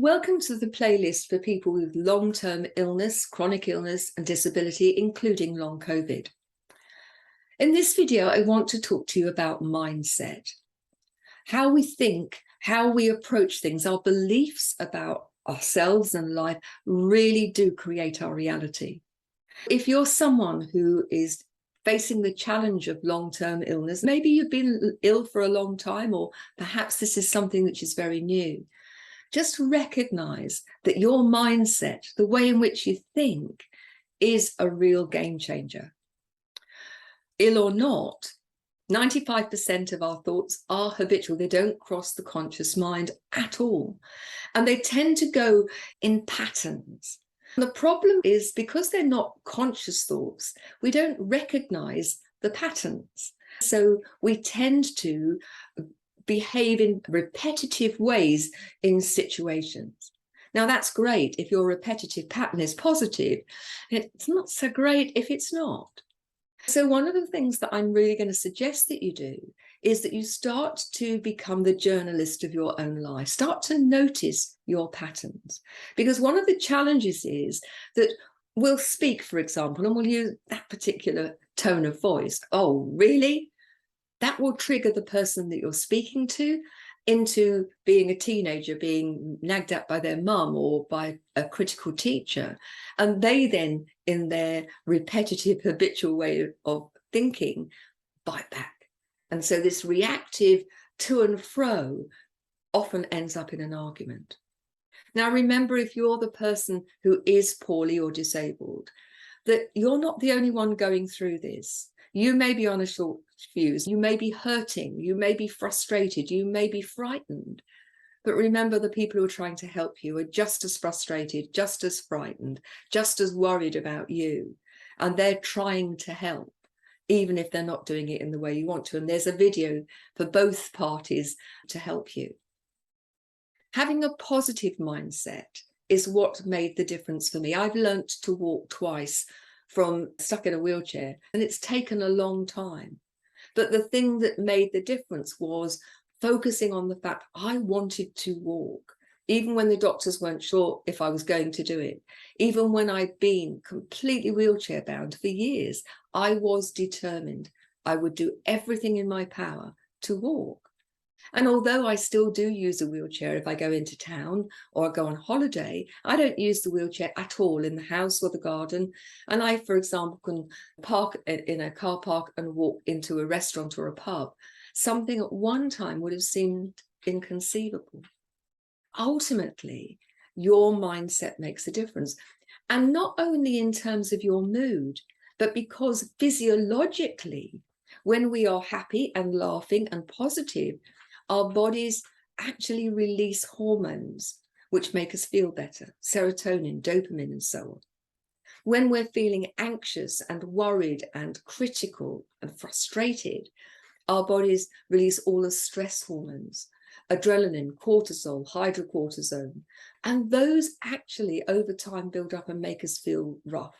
Welcome to the playlist for people with long-term illness, chronic illness and disability, including long COVID. In this video, I want to talk to you about mindset. How we think, how we approach things, our beliefs about ourselves and life really do create our reality. If you're someone who is facing the challenge of long-term illness, maybe you've been ill for a long time, or perhaps this is something which is very new. Just recognize that your mindset, the way in which you think, is a real game changer. Ill or not, 95% of our thoughts are habitual. They don't cross the conscious mind at all. And they tend to go in patterns. And the problem is, because they're not conscious thoughts, we don't recognize the patterns. So we tend to behave in repetitive ways in situations. Now, that's great if your repetitive pattern is positive. It's not so great if it's not. So one of the things that I'm really going to suggest that you do is that you start to become the journalist of your own life. Start to notice your patterns. Because one of the challenges is that we'll speak, for example, and we'll use that particular tone of voice. Oh, really? That will trigger the person that you're speaking to into being a teenager, being nagged at by their mum or by a critical teacher. And they then, in their repetitive, habitual way of thinking, bite back. And so this reactive to and fro often ends up in an argument. Now, remember, if you're the person who is poorly or disabled, that you're not the only one going through this. You may be on a short fuse, you may be hurting, you may be frustrated, you may be frightened. But remember, the people who are trying to help you are just as frustrated, just as frightened, just as worried about you. And they're trying to help, even if they're not doing it in the way you want to. And there's a video for both parties to help you. Having a positive mindset is what made the difference for me. I've learnt to walk twice from stuck in a wheelchair, and it's taken a long time. But the thing that made the difference was focusing on the fact I wanted to walk, even when the doctors weren't sure if I was going to do it. Even when I'd been completely wheelchair bound for years, I was determined I would do everything in my power to walk. And although I still do use a wheelchair if I go into town or I go on holiday, I don't use the wheelchair at all in the house or the garden. And I, for example, can park in a car park and walk into a restaurant or a pub. Something at one time would have seemed inconceivable. Ultimately, your mindset makes a difference. And not only in terms of your mood, but because physiologically, when we are happy and laughing and positive, our bodies actually release hormones which make us feel better, serotonin, dopamine, and so on. When we're feeling anxious and worried and critical and frustrated, our bodies release all the stress hormones, adrenaline, cortisol, hydrocortisone, and those actually over time build up and make us feel rough.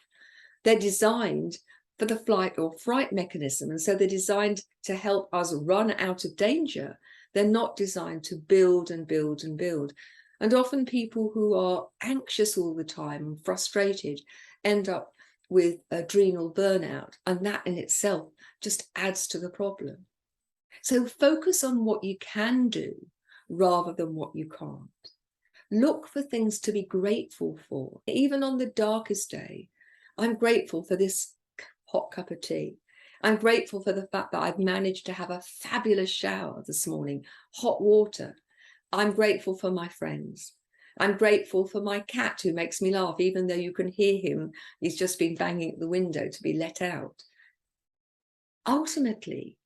They're designed for the flight or fright mechanism, and so they're designed to help us run out of danger. They're not designed to build and build and build. And often people who are anxious all the time and frustrated end up with adrenal burnout, and that in itself just adds to the problem. So focus on what you can do rather than what you can't. Look for things to be grateful for. Even on the darkest day, I'm grateful for this hot cup of tea. I'm grateful for the fact that I've managed to have a fabulous shower this morning, hot water. I'm grateful for my friends. I'm grateful for my cat who makes me laugh, even though you can hear him. He's just been banging at the window to be let out. Ultimately,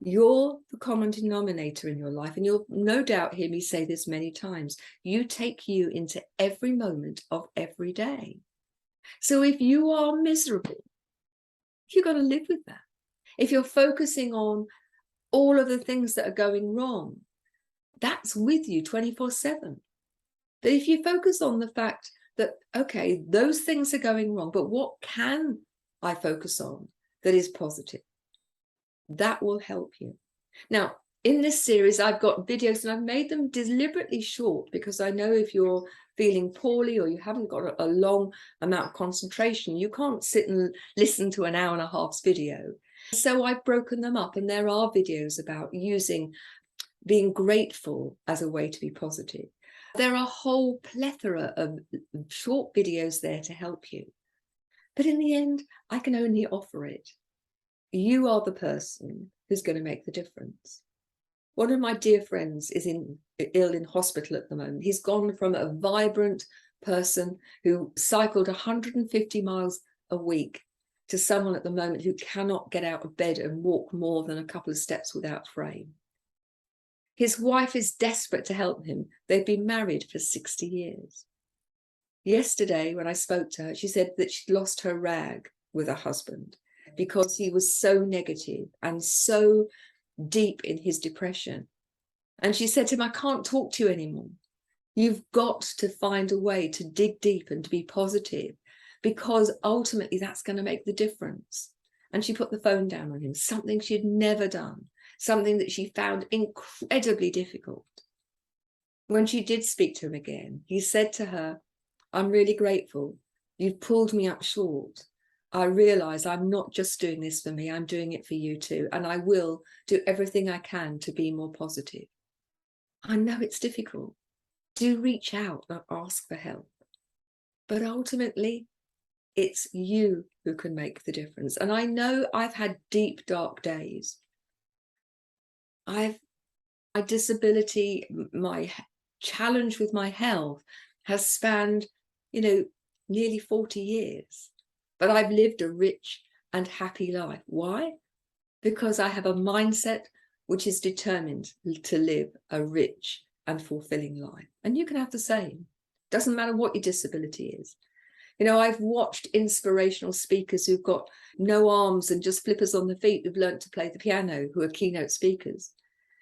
you're the common denominator in your life, and you'll no doubt hear me say this many times. You take you into every moment of every day. So if you are miserable, you've got to live with that. If you're focusing on all of the things that are going wrong, that's with you 24/7. But if you focus on the fact that, okay, those things are going wrong, but what can I focus on that is positive? That will help you. Now, In this series, I've got videos and I've made them deliberately short because I know if you're feeling poorly or you haven't got a long amount of concentration, you can't sit and listen to an hour and a half's video. So I've broken them up, and there are videos about being grateful as a way to be positive. There are a whole plethora of short videos there to help you. But in the end, I can only offer it. You are the person who's going to make the difference. One of my dear friends is ill in hospital at the moment. He's gone from a vibrant person who cycled 150 miles a week to someone at the moment who cannot get out of bed and walk more than a couple of steps without frame. His wife is desperate to help him. They've been married for 60 years. Yesterday, when I spoke to her, she said that she'd lost her rag with her husband because he was so negative and so deep in his depression. And she said to him, I can't talk to you anymore. You've got to find a way to dig deep and to be positive, because ultimately that's going to make the difference. And she put the phone down on him, something she'd never done, something that she found incredibly difficult. When she did speak to him again, he said to her, I'm really grateful. You've pulled me up short. I realize I'm not just doing this for me, I'm doing it for you too. And I will do everything I can to be more positive. I know it's difficult. Do reach out and ask for help. But ultimately, it's you who can make the difference. And I know I've had deep, dark days. My disability, my challenge with my health has spanned, nearly 40 years. But I've lived a rich and happy life. Why? Because I have a mindset which is determined to live a rich and fulfilling life. And you can have the same. Doesn't matter what your disability is. I've watched inspirational speakers who've got no arms and just flippers on the feet who've learned to play the piano, who are keynote speakers.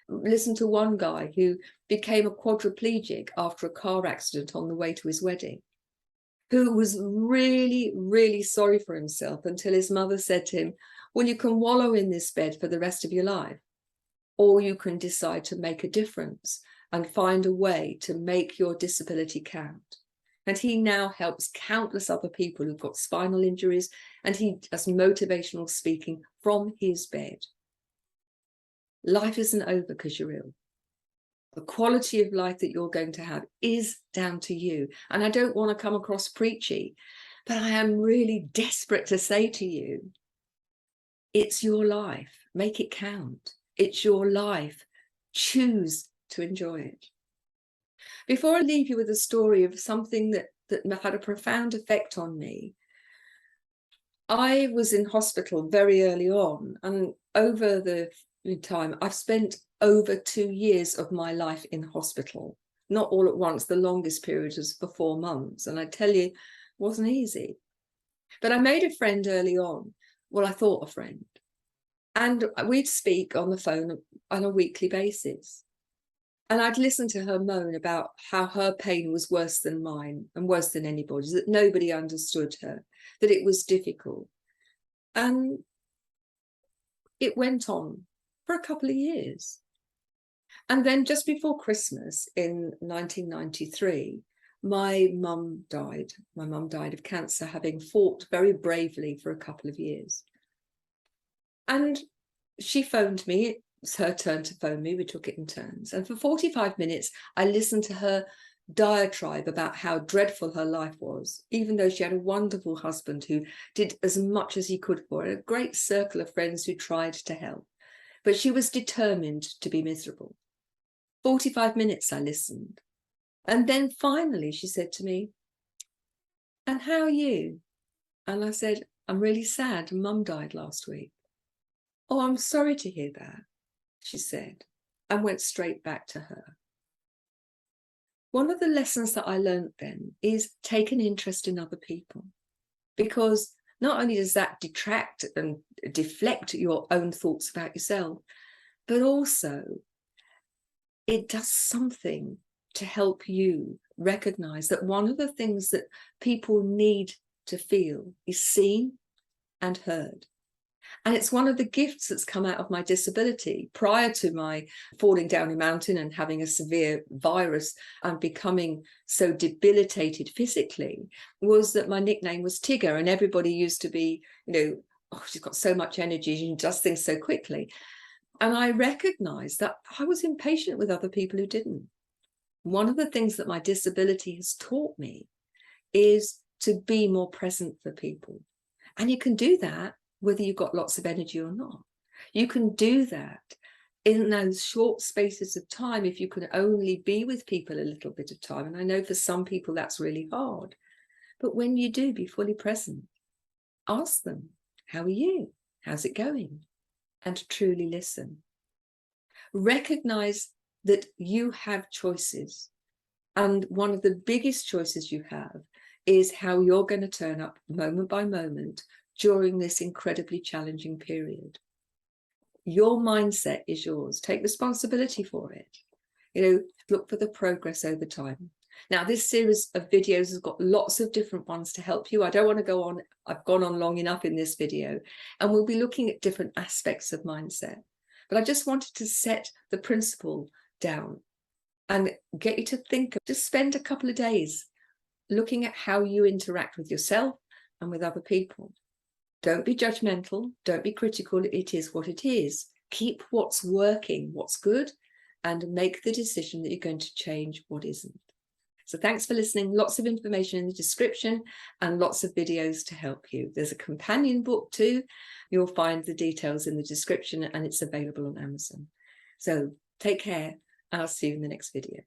Listen to one guy who became a quadriplegic after a car accident on the way to his wedding, who was really, really sorry for himself until his mother said to him, well, you can wallow in this bed for the rest of your life, or you can decide to make a difference and find a way to make your disability count. And he now helps countless other people who've got spinal injuries, and he does motivational speaking from his bed. Life isn't over because you're ill. The quality of life that you're going to have is down to you. And I don't want to come across preachy, but I am really desperate to say to you, it's your life. Make it count. It's your life. Choose to enjoy it. Before I leave you with a story of something that had a profound effect on me, I was in hospital very early on, and over the time I've spent over 2 years of my life in hospital, not all at once. The longest period was for 4 months, and I tell you, it wasn't easy. But I made a friend early on. Well, I thought a friend, and we'd speak on the phone on a weekly basis. And I'd listen to her moan about how her pain was worse than mine and worse than anybody's, that nobody understood her, that it was difficult. And it went on for a couple of years. And then just before Christmas in 1993, my mum died. My mum died of cancer, having fought very bravely for a couple of years. And she phoned me. It was her turn to phone me. We took it in turns. And for 45 minutes, I listened to her diatribe about how dreadful her life was, even though she had a wonderful husband who did as much as he could for her, a great circle of friends who tried to help. But she was determined to be miserable. 45 minutes I listened. And then finally she said to me, and how are you? And I said, I'm really sad. Mum died last week. Oh, I'm sorry to hear that, she said, and went straight back to her. One of the lessons that I learned then is take an interest in other people, because not only does that detract and deflect your own thoughts about yourself, but also it does something to help you recognize that one of the things that people need to feel is seen and heard. And it's one of the gifts that's come out of my disability. Prior to my falling down a mountain and having a severe virus and becoming so debilitated physically, was that my nickname was Tigger, and everybody used to be, oh, she's got so much energy, she does things so quickly. And I recognized that I was impatient with other people who didn't. One of the things that my disability has taught me is to be more present for people. And you can do that whether you've got lots of energy or not. You can do that in those short spaces of time if you can only be with people a little bit of time. And I know for some people that's really hard. But when you do, be fully present. Ask them, how are you? How's it going? And truly listen. Recognize that you have choices. And one of the biggest choices you have is how you're going to turn up moment by moment during this incredibly challenging period. Your mindset is yours. Take responsibility for it. Look for the progress over time. Now, this series of videos has got lots of different ones to help you. I don't want to go on. I've gone on long enough in this video, and we'll be looking at different aspects of mindset. But I just wanted to set the principle down and get you to think, just spend a couple of days looking at how you interact with yourself and with other people. Don't be judgmental. Don't be critical. It is what it is. Keep what's working, what's good, and make the decision that you're going to change what isn't. So thanks for listening. Lots of information in the description and lots of videos to help you. There's a companion book too. You'll find the details in the description, and it's available on Amazon. So take care, and I'll see you in the next video.